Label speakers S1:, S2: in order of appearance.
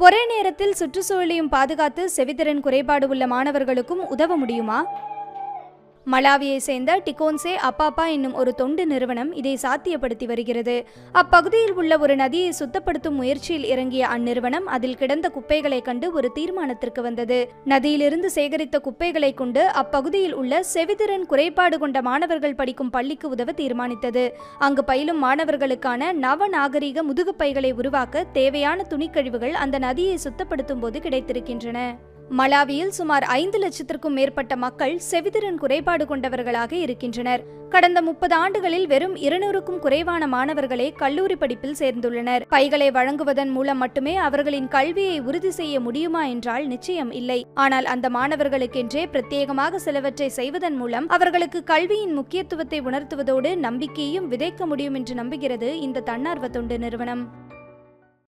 S1: ஒரே நேரத்தில் சுற்றுச்சூழலையும் பாதுகாத்து செவித்திறன் குறைபாடு உள்ள மாணவர்களுக்கும் உதவ முடியுமா? மலாவியை சேர்ந்த டிகோன்சே அப்பாப்பா என்னும் ஒரு தொண்டு நிறுவனம் இதை சாத்தியப்படுத்தி வருகிறது. அப்பகுதியில் உள்ள ஒரு நதியை சுத்தப்படுத்தும் முயற்சியில் இறங்கிய அந்நிறுவனம் அதில் கிடந்த குப்பைகளை கண்டு ஒரு தீர்மானத்திற்கு வந்தது. நதியிலிருந்து சேகரித்த குப்பைகளை கொண்டு அப்பகுதியில் உள்ள செவித்திறன் குறைபாடு கொண்ட மாணவர்கள் படிக்கும் பள்ளிக்கு உதவ தீர்மானித்தது. அங்கு பயிலும் மாணவர்களுக்கான நவநாகரிக முதுகுப்பைகளை உருவாக்க தேவையான துணிக்கழிவுகள் அந்த நதியை சுத்தப்படுத்தும் போது கிடைத்திருக்கின்றன. மலாவியில் சுமார் 5 லட்சத்திற்கும் மேற்பட்ட மக்கள் செவித்திறன் குறைபாடு கொண்டவர்களாக இருக்கின்றனர். கடந்த 30 ஆண்டுகளில் வெறும் 200க்கும் குறைவான மாணவர்களே கல்லூரி படிப்பில் சேர்ந்துள்ளனர். பைகளை வழங்குவதன் மூலம் மட்டுமே அவர்களின் கல்வியை உறுதி செய்ய முடியுமா என்றால் நிச்சயம் இல்லை. ஆனால் அந்த மாணவர்களுக்கென்றே பிரத்யேகமாக சிலவற்றை செய்வதன் மூலம் அவர்களுக்கு கல்வியின் முக்கியத்துவத்தை உணர்த்துவதோடு நம்பிக்கையும் விதைக்க முடியும் என்று நம்புகிறது இந்த தன்னார்வ தொண்டு நிறுவனம்.